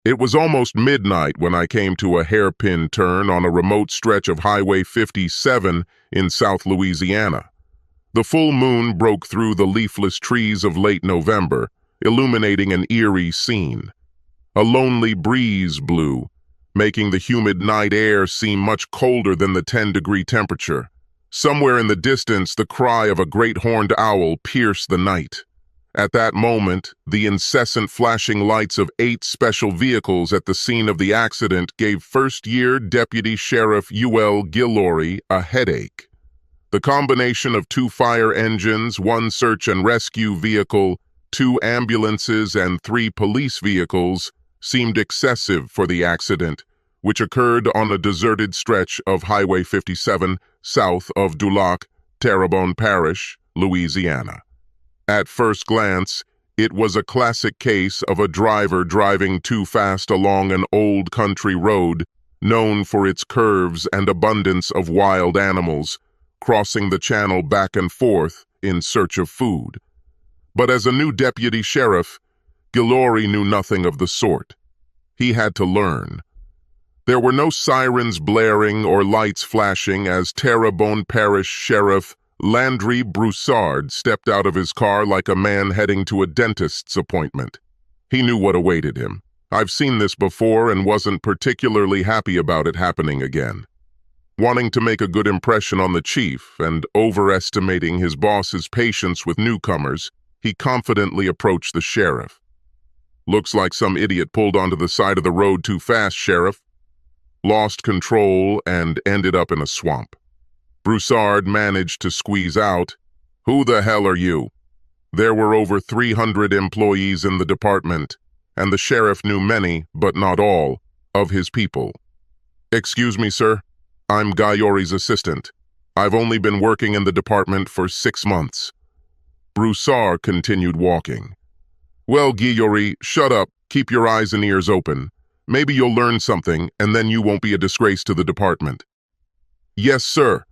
It was almost midnight when I came to a hairpin turn on a remote stretch of Highway 57 in South Louisiana. The full moon broke through the leafless trees of late November, illuminating an eerie scene. A lonely breeze blew, making the humid night air seem much colder than the 10-degree temperature. Somewhere in the distance, the cry of a great horned owl pierced the night. At that moment, the incessant flashing lights of 8 special vehicles at the scene of the accident gave first-year Deputy Sheriff U.L. Guillory a headache. The combination of 2 fire engines, 1 search and rescue vehicle, 2 ambulances, and 3 police vehicles seemed excessive for the accident, which occurred on a deserted stretch of Highway 57 south of Dulac, Terrebonne Parish, Louisiana. At first glance, it was a classic case of a driver driving too fast along an old country road known for its curves and abundance of wild animals, crossing the channel back and forth in search of food. But as a new deputy sheriff, Guillory knew nothing of the sort. He had to learn. There were no sirens blaring or lights flashing as Terrebonne Parish Sheriff Landry Broussard stepped out of his car like a man heading to a dentist's appointment. He knew what awaited him. I've seen this before and wasn't particularly happy about it happening again. Wanting to make a good impression on the chief and overestimating his boss's patience with newcomers, he confidently approached the sheriff. "Looks like some idiot pulled onto the side of the road too fast, Sheriff. Lost control and ended up in a swamp." Broussard managed to squeeze out, "Who the hell are you?" There were over 300 employees in the department, and the sheriff knew many, but not all, of his people. "Excuse me, sir. I'm Guillory's assistant. I've only been working in the department for 6 months." Broussard continued walking. "Well, Guillory, shut up. Keep your eyes and ears open. Maybe you'll learn something, and then you won't be a disgrace to the department." "Yes, sir."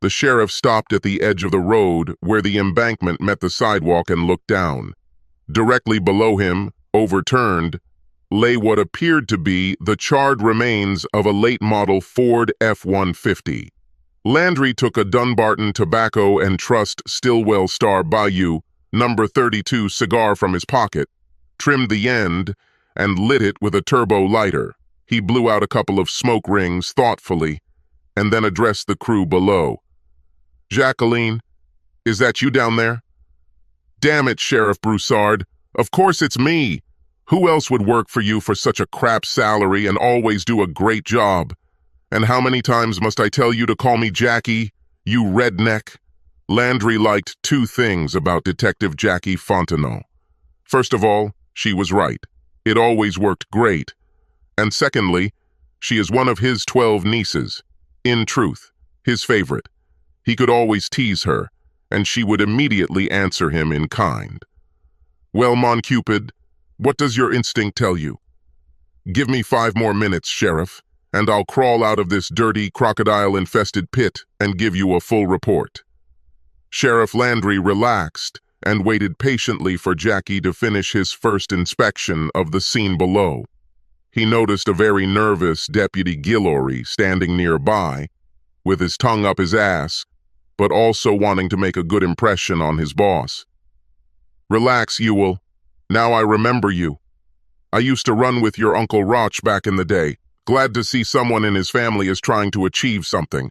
The sheriff stopped at the edge of the road where the embankment met the sidewalk and looked down. Directly below him, overturned, lay what appeared to be the charred remains of a late-model Ford F-150. Landry took a Dunbarton Tobacco and Trust Stillwell Star Bayou No. 32 cigar from his pocket, trimmed the end, and lit it with a turbo lighter. He blew out a couple of smoke rings thoughtfully, and then addressed the crew below. "Jacqueline, is that you down there?" "Damn it, Sheriff Broussard. Of course it's me. Who else would work for you for such a crap salary and always do a great job? And how many times must I tell you to call me Jackie, you redneck?" Landry liked 2 things about Detective Jackie Fontenot. First of all, she was right. It always worked great. And secondly, she is one of his 12 nieces. In truth, his favorite. He could always tease her, and she would immediately answer him in kind. "Well, Mon Cupid, what does your instinct tell you?" "Give me 5 more minutes, Sheriff, and I'll crawl out of this dirty, crocodile-infested pit and give you a full report." Sheriff Landry relaxed and waited patiently for Jackie to finish his first inspection of the scene below. He noticed a very nervous Deputy Guillory standing nearby, with his tongue up his ass, but also wanting to make a good impression on his boss. "Relax, Ewell. Now I remember you. I used to run with your Uncle Roch back in the day. Glad to see someone in his family is trying to achieve something."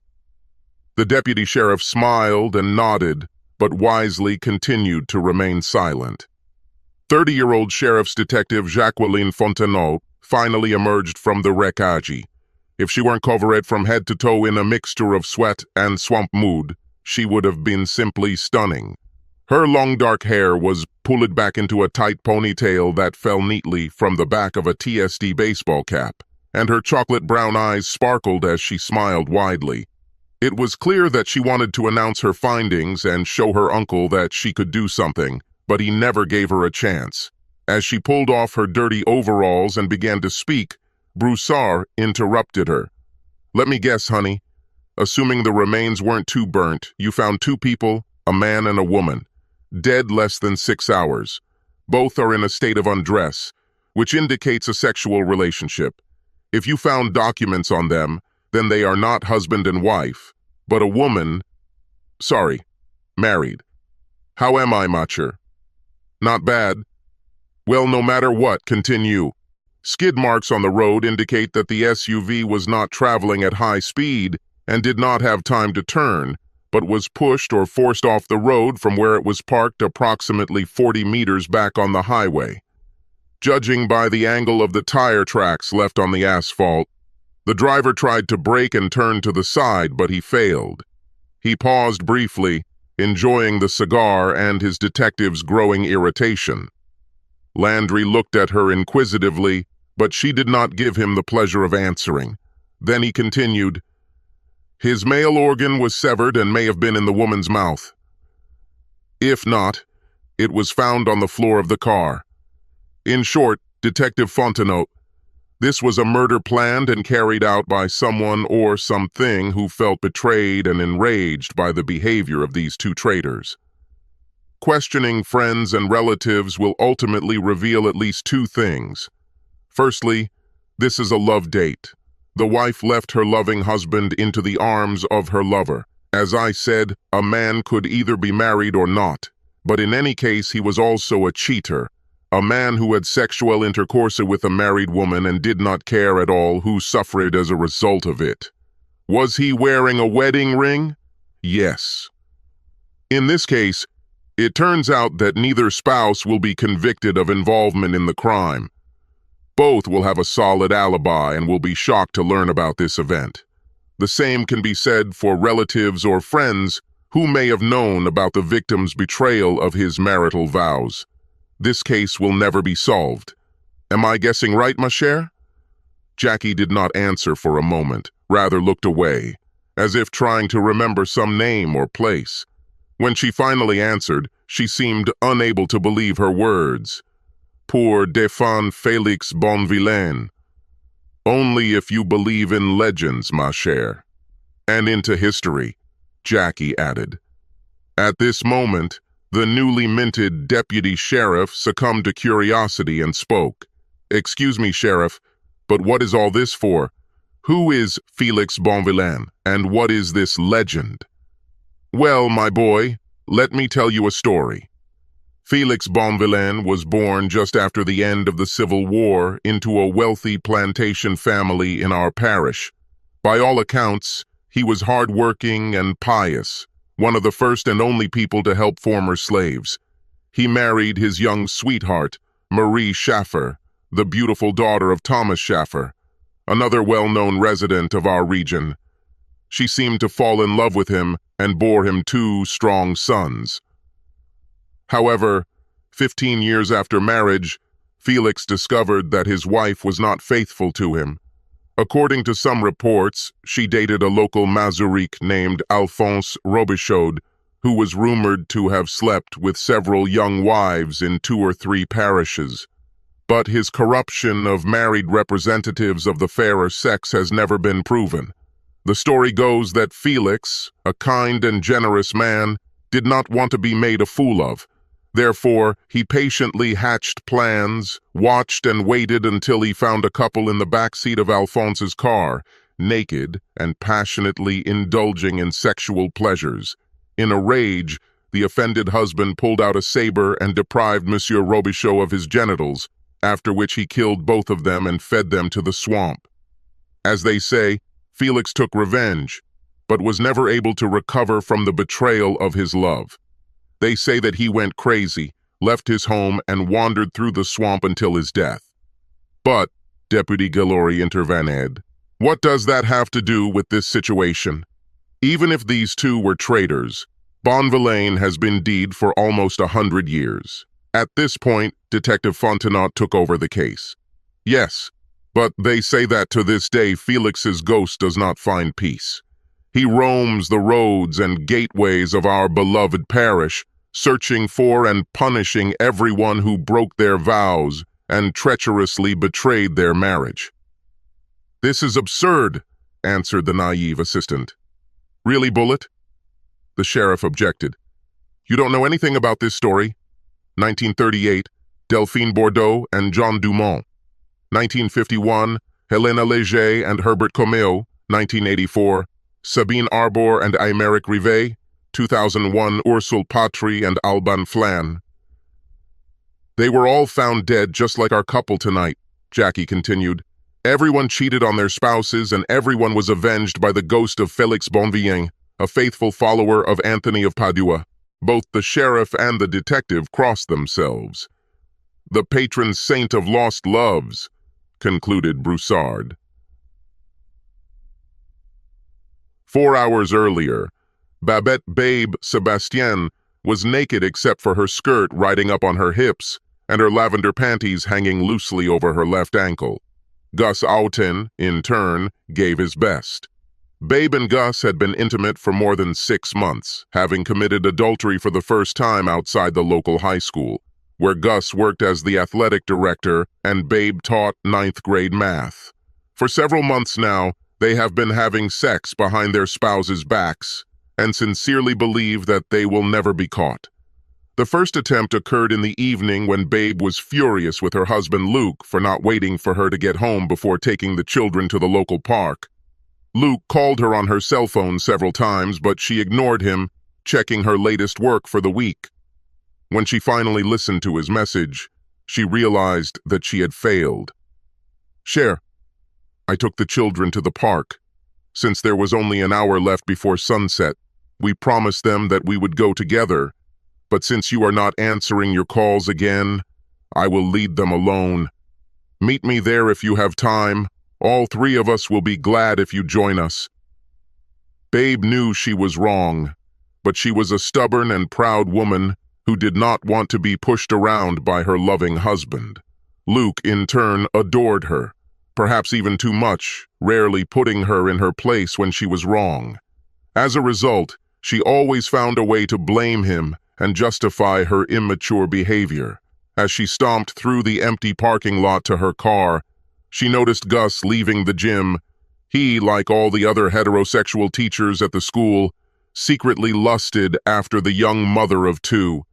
The deputy sheriff smiled and nodded, but wisely continued to remain silent. 30-year-old sheriff's detective Jacqueline Fontenot finally emerged from the wreckage. If she weren't covered from head to toe in a mixture of sweat and swamp mood, she would have been simply stunning. Her long dark hair was pulled back into a tight ponytail that fell neatly from the back of a TSD baseball cap, and her chocolate brown eyes sparkled as she smiled widely. It was clear that she wanted to announce her findings and show her uncle that she could do something, but he never gave her a chance. As she pulled off her dirty overalls and began to speak, Broussard interrupted her. "Let me guess, honey. Assuming the remains weren't too burnt, you found 2 people, a man and a woman, dead less than 6 hours. Both are in a state of undress, which indicates a sexual relationship. If you found documents on them, then they are not husband and wife, but a woman, married. How am I, Macher? Not bad. Well, no matter what, continue. Skid marks on the road indicate that the SUV was not traveling at high speed and did not have time to turn, but was pushed or forced off the road from where it was parked approximately 40 meters back on the highway. Judging by the angle of the tire tracks left on the asphalt, the driver tried to brake and turn to the side, but he failed. He paused briefly, enjoying the cigar and his detective's growing irritation. Landry looked at her inquisitively, but she did not give him the pleasure of answering. Then he continued, "His male organ was severed and may have been in the woman's mouth. If not, it was found on the floor of the car. In short, Detective Fontenot, this was a murder planned and carried out by someone or something who felt betrayed and enraged by the behavior of these two traitors. Questioning friends and relatives will ultimately reveal at least two things. Firstly, this is a love date. The wife left her loving husband into the arms of her lover. As I said, a man could either be married or not, but in any case he was also a cheater, a man who had sexual intercourse with a married woman and did not care at all who suffered as a result of it. Was he wearing a wedding ring? Yes. In this case, it turns out that neither spouse will be convicted of involvement in the crime. Both will have a solid alibi and will be shocked to learn about this event. The same can be said for relatives or friends who may have known about the victim's betrayal of his marital vows. This case will never be solved. Am I guessing right, ma chère? Jackie did not answer for a moment, rather looked away, as if trying to remember some name or place. When she finally answered, she seemed unable to believe her words. Pour défendre Félix Bonvillain. Only if you believe in legends, ma chère. And into history, Jackie added. At this moment, the newly minted deputy sheriff succumbed to curiosity and spoke. Excuse me, sheriff, but what is all this for? Who is Félix Bonvillain, and what is this legend? Well, my boy, let me tell you a story. Félix Bonvillain was born just after the end of the Civil War into a wealthy plantation family in our parish. By all accounts, he was hardworking and pious, one of the first and only people to help former slaves. He married his young sweetheart, Marie Schaffer, the beautiful daughter of Thomas Schaffer, another well-known resident of our region. She seemed to fall in love with him and bore him 2 strong sons. However, 15 years after marriage, Félix discovered that his wife was not faithful to him. According to some reports, she dated a local Mazuric named Alphonse Robichaud, who was rumored to have slept with several young wives in 2 or 3 parishes. But his corruption of married representatives of the fairer sex has never been proven. The story goes that Félix, a kind and generous man, did not want to be made a fool of. Therefore, he patiently hatched plans, watched and waited until he found a couple in the back seat of Alphonse's car, naked and passionately indulging in sexual pleasures. In a rage, the offended husband pulled out a saber and deprived Monsieur Robichaud of his genitals, after which he killed both of them and fed them to the swamp. As they say, Félix took revenge, but was never able to recover from the betrayal of his love. They say that he went crazy, left his home, and wandered through the swamp until his death. But, Deputy Galori intervened, what does that have to do with this situation? Even if these two were traitors, Bonvillain has been dead for almost 100 years. At this point, Detective Fontenot took over the case. Yes, but they say that to this day Félix's ghost does not find peace. He roams the roads and gateways of our beloved parish, searching for and punishing everyone who broke their vows and treacherously betrayed their marriage. This is absurd, answered the naive assistant. Really, Bullet? The sheriff objected. You don't know anything about this story? 1938, Delphine Bordeaux and John Dumont. 1951, Helena Léger and Herbert Comeo, 1984, Sabine Arbor and Aymeric Rivet, 2001, Ursule Patry and Alban Flan. They were all found dead just like our couple tonight, Jackie continued. Everyone cheated on their spouses and everyone was avenged by the ghost of Félix Bonvillien, a faithful follower of Anthony of Padua. Both the sheriff and the detective crossed themselves. The patron saint of lost loves, concluded Broussard. 4 hours earlier, Babette Babe Sebastien was naked except for her skirt riding up on her hips and her lavender panties hanging loosely over her left ankle. Gus Auten, in turn, gave his best. Babe and Gus had been intimate for more than 6 months, having committed adultery for the first time outside the local high school, where Gus worked as the athletic director and Babe taught 9th grade math. For several months now, they have been having sex behind their spouses' backs and sincerely believe that they will never be caught. The first attempt occurred in the evening when Babe was furious with her husband Luke for not waiting for her to get home before taking the children to the local park. Luke called her on her cell phone several times, but she ignored him, checking her latest work for the week. When she finally listened to his message, she realized that she had failed. Cher, I took the children to the park. Since there was only an hour left before sunset, we promised them that we would go together. But since you are not answering your calls again, I will lead them alone. Meet me there if you have time. All 3 of us will be glad if you join us. Babe knew she was wrong, but she was a stubborn and proud woman who did not want to be pushed around by her loving husband. Luke, in turn, adored her, perhaps even too much, rarely putting her in her place when she was wrong. As a result, she always found a way to blame him and justify her immature behavior. As she stomped through the empty parking lot to her car, she noticed Gus leaving the gym. He, like all the other heterosexual teachers at the school, secretly lusted after the young mother of 2.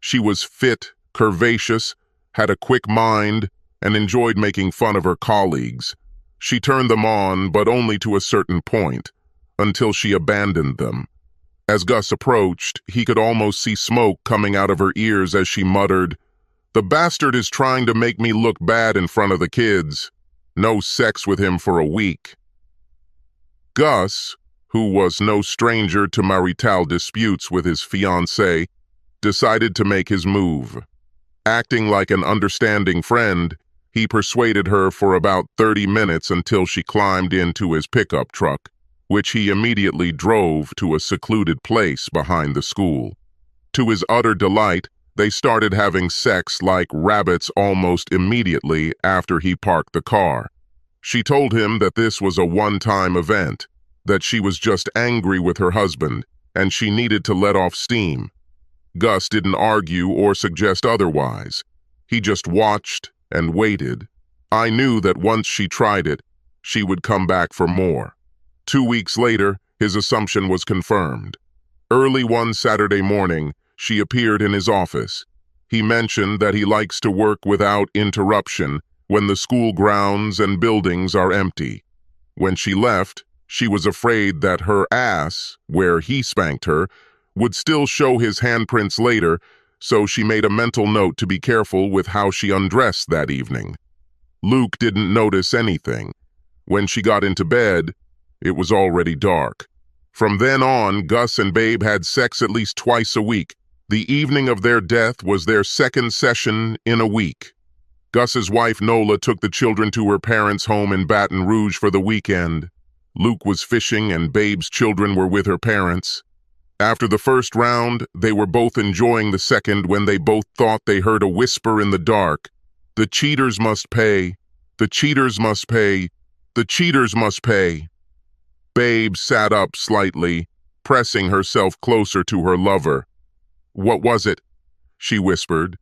She was fit, curvaceous, had a quick mind, and enjoyed making fun of her colleagues. She turned them on, but only to a certain point, until she abandoned them. As Gus approached, he could almost see smoke coming out of her ears as she muttered, "The bastard is trying to make me look bad in front of the kids. No sex with him for a week." Gus, who was no stranger to marital disputes with his fiancée, decided to make his move. Acting like an understanding friend, he persuaded her for about 30 minutes until she climbed into his pickup truck, which he immediately drove to a secluded place behind the school. To his utter delight, they started having sex like rabbits almost immediately after he parked the car. She told him that this was a one-time event, that she was just angry with her husband, and she needed to let off steam. Gus didn't argue or suggest otherwise. He just watched and waited. I knew that once she tried it, she would come back for more. 2 weeks later, his assumption was confirmed. Early one Saturday morning, she appeared in his office. He mentioned that he likes to work without interruption when the school grounds and buildings are empty. When she left, she was afraid that her ass, where he spanked her, would still show his handprints later, so she made a mental note to be careful with how she undressed that evening. Luke didn't notice anything. When she got into bed, it was already dark. From then on, Gus and Babe had sex at least twice a week. The evening of their death was their second session in a week. Gus's wife Nola took the children to her parents' home in Baton Rouge for the weekend. Luke was fishing and Babe's children were with her parents. After the first round, they were both enjoying the second when they both thought they heard a whisper in the dark. "The cheaters must pay. The cheaters must pay. The cheaters must pay." Babe sat up slightly, pressing herself closer to her lover. "What was it?" she whispered.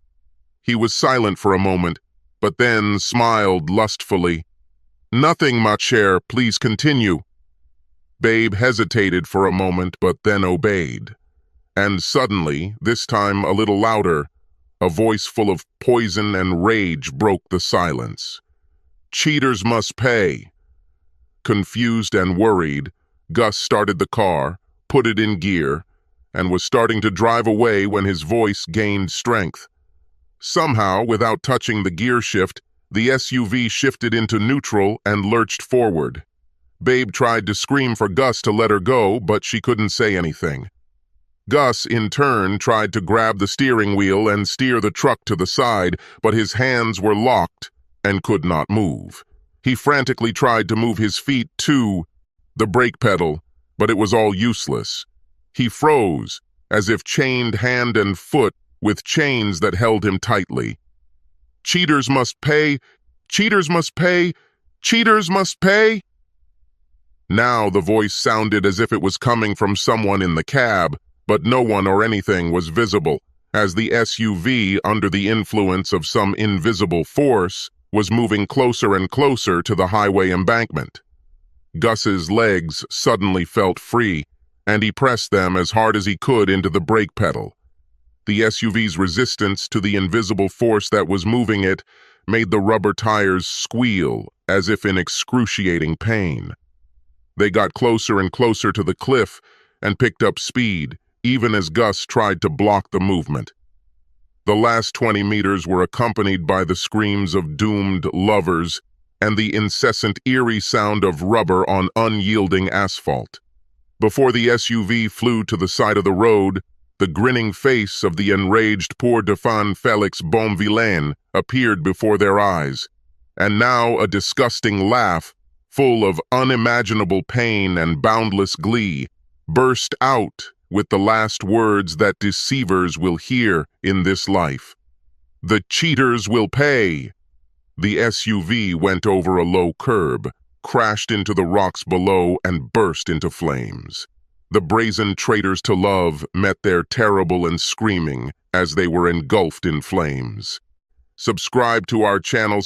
He was silent for a moment, but then smiled lustfully. "Nothing, ma chère, please continue." Babe hesitated for a moment, but then obeyed. And suddenly, this time a little louder, a voice full of poison and rage broke the silence. Cheaters must pay." Confused and worried, Gus started the car, put it in gear, and was starting to drive away when his voice gained strength. Somehow, without touching the gear shift, the SUV shifted into neutral and lurched forward. Babe tried to scream for Gus to let her go, but she couldn't say anything. Gus, in turn, tried to grab the steering wheel and steer the truck to the side, but his hands were locked and could not move. He frantically tried to move his feet to the brake pedal, but it was all useless. He froze, as if chained hand and foot with chains that held him tightly. "Cheaters must pay! Cheaters must pay! Cheaters must pay!" Now the voice sounded as if it was coming from someone in the cab, but no one or anything was visible, as the SUV, under the influence of some invisible force, was moving closer and closer to the highway embankment. Gus's legs suddenly felt free, and he pressed them as hard as he could into the brake pedal. The SUV's resistance to the invisible force that was moving it made the rubber tires squeal as if in excruciating pain. They got closer and closer to the cliff and picked up speed, even as Gus tried to block the movement. The last 20 meters were accompanied by the screams of doomed lovers and the incessant eerie sound of rubber on unyielding asphalt. Before the SUV flew to the side of the road, the grinning face of the enraged Pour de Fan Felix Bonvillain appeared before their eyes, and now a disgusting laugh, full of unimaginable pain and boundless glee, burst out with the last words that deceivers will hear in this life. "The cheaters will pay." The SUV went over a low curb, crashed into the rocks below, and burst into flames. The brazen traitors to love met their terrible and screaming as they were engulfed in flames. Subscribe to our channel